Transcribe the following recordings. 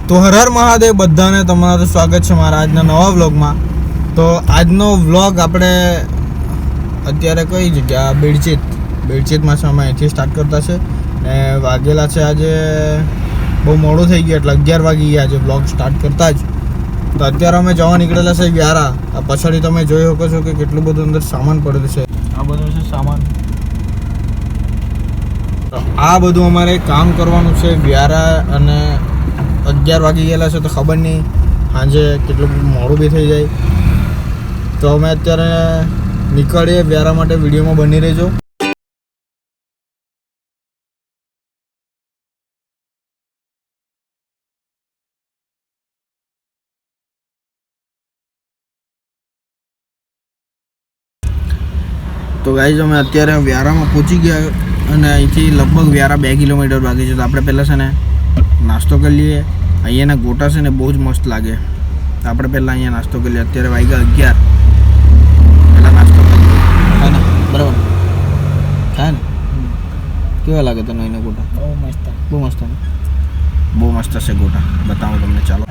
તો હર હર મહાદેવ બધાને તમારું સ્વાગત છે મારા આજના નવા વ્લોગમાં. તો આજનો વ્લોગ આપણે અત્યારે કઈ જગ્યા બેડચીતમાં છે. અમે અહીંથી સ્ટાર્ટ કરતા છે ને વાગેલા છે આજે બહુ મોડું થઈ ગયું, એટલે 11 વાગી ગયા છે વ્લોગ સ્ટાર્ટ કરતા જ. તો અત્યારે અમે જવા નીકળેલા છે વ્યારા. આ પછાડી તમે જોઈ શકો છો કે કેટલું બધું અંદર સામાન પડેલું છે. આ બધું છે સામાન. તો આ બધું અમારે કામ કરવાનું છે વ્યારા, અને 11 વાગી ગયેલા છે તો ખબર નહીં સાંજે કેટલું મોડું બી થઈ જાય. તો અમે અત્યારે નીકળીએ વ્યારા માટે. વિડીયોમાં બની રહેજો. તો ગાઈઝ અમે અત્યારે વ્યારામાં પહોંચી ગયા, અને અહીંથી લગભગ વ્યારા 2 કિલોમીટર બાકી છે. તો આપણે પહેલાં છે ને નાસ્તો કરી લઈએ. અહીંયાના ગોટા છે ને બહુ જ મસ્ત લાગે. તો આપણે પહેલાં અહીંયા નાસ્તો કરી લઈએ. અત્યારે વાગ્યા 11. પહેલાં નાસ્તો કરી લઈએ. હા ને બરાબર થાય ને? કેવા લાગે તને અહીંના ગોટા? બહુ મસ્ત બહુ મસ્ત છે ગોટા. બતાવું તમને, ચાલો.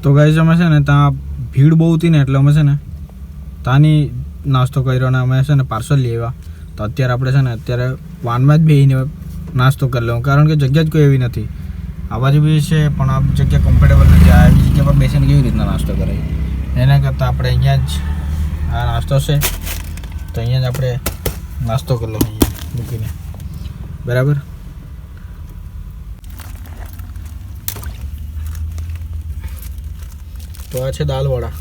તો ગાઈઝ અમે છે ને ત્યાં ભીડ બહુ હતી ને, એટલે અમે છે ને ત્યાંની નાસ્તો કર્યો અને અમે છે ને પાર્સલ લઈ આવ્યા. તો અત્યારે આપણે છે ને અત્યારે વાનમાં જ બેસીને નાસ્તો કરી લેવો, કારણ કે જગ્યા જ કોઈ એવી નથી. આ બાજુ બી છે પણ આ જગ્યા કમ્ફર્ટેબલ નથી. આ એવી જગ્યા પર બેસીને કેવી રીતના નાસ્તો કરાય? એના કરતાં આપણે અહીંયા જ આ નાસ્તો છે તો અહીંયા જ આપણે નાસ્તો કરી લો અહીંયા મૂકીને, બરાબર. તો આ છે દાલવડા,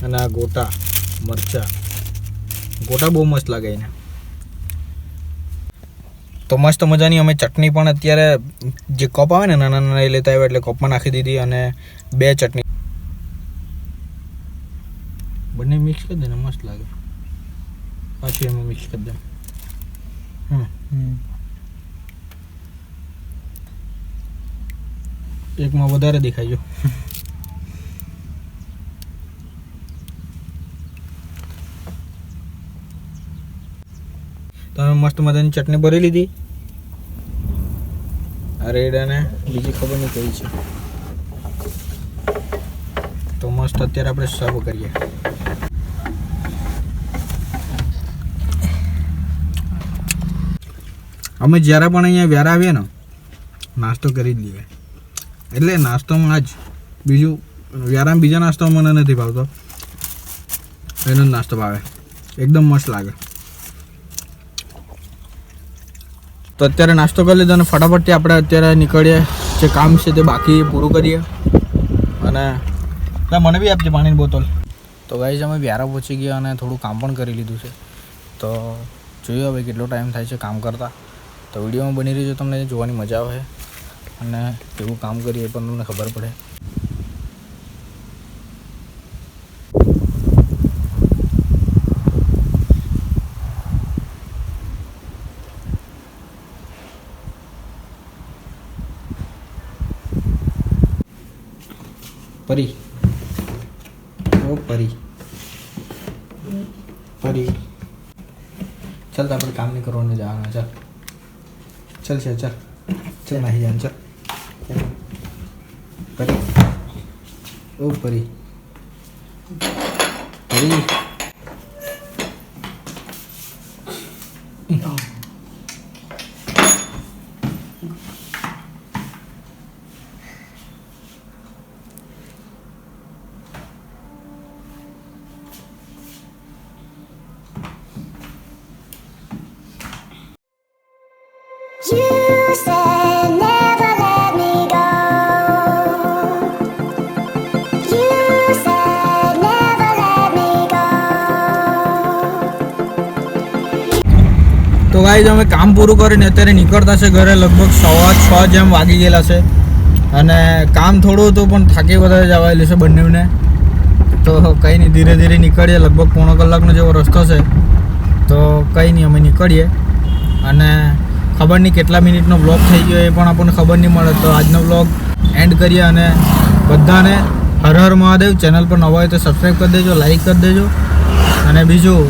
અને આ ગોટા મરચા. ગોટા બહુ મસ્ત લાગે એને. તો મસ્ત મજાની અમે ચટણી પણ અત્યારે જે કપ આવે ને નાના નાના એ લેતા આવ્યા, એટલે કપમાં નાખી દીધી, અને 2 ચટણી બંને મિક્સ કરી દે ને મસ્ત લાગે. પાછી એમાં મિક્સ કરી દે. એકમાં વધારે દેખાય. તો અમે મસ્ત મજાની ચટણી ભરી લીધી. આ રેડ અને બીજી ખબર નહીં કઈ છે. તો મસ્ત અત્યારે આપણે સર્વ કરીએ. અમે જ્યારે પણ અહીંયા વ્યારા આવીએ ને નાસ્તો કરી જ લઈએ. એટલે નાસ્તોમાં આજ બીજું વ્યારામાં બીજા નાસ્તો મને નથી ભાવતો, એનો જ નાસ્તો ભાવે. એકદમ મસ્ત લાગે. તો અત્યારે નાસ્તો કરી લીધો અને ફટાફટથી આપણે અત્યારે નીકળીએ. જે કામ છે તે બાકી પૂરું કરીએ. અને મને બી આપજે પાણીની બોટલ. તો ગાઈઝ અમે વ્યારા પહોંચી ગયા અને થોડું કામ પણ કરી લીધું છે. તો જોઈએ હવે કેટલો ટાઈમ થાય છે કામ કરતાં. તો વિડીયોમાં બની રહેજો, તમને જોવાની મજા આવે અને કેવું કામ કરીએ એ પણ તમને ખબર પડે. પરી ઓ પરી પરી, ચાલ આપણે કામ નહીં કરવાનું, જવાના. ચાલ છે, ચાલ નાહી જાન. ચાલ પરી ઓ પરી પરી. You said never let me go. You said never let me go. તો ગાઈઝ અમે કામ પૂરું કરીને અત્યારે નીકળતા છે ઘરે. લગભગ 6:15 જેમ વાગી ગયેલા છે, અને કામ થોડું હતું પણ થાકી વધારે જવાયેલું છે બંનેને. તો કંઈ નહીં, ધીરે ધીરે નીકળીએ. લગભગ 1.5 કલાકનો જેવો રસ્તો છે. તો કંઈ નહીં, અમે નીકળીએ. અને ખબર નહીં કેટલા મિનિટનો બ્લોગ થઈ ગયો એ પણ આપણને ખબર નહીં મળે. તો આજનો બ્લોગ એન્ડ કરીએ અને બધાને હર હર મહાદેવ. ચેનલ પર નવા હોય તો સબસ્ક્રાઈબ કરી દેજો, લાઈક કરી દેજો. અને બીજું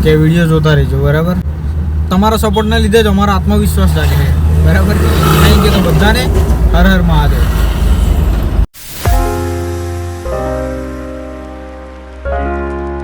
કે વિડીયો જોતા રહેજો, બરાબર. તમારા સપોર્ટના લીધે જ અમારો આત્મવિશ્વાસ જાગે છે, બરાબર. Thank you. તો બધાને હર હર મહાદેવ.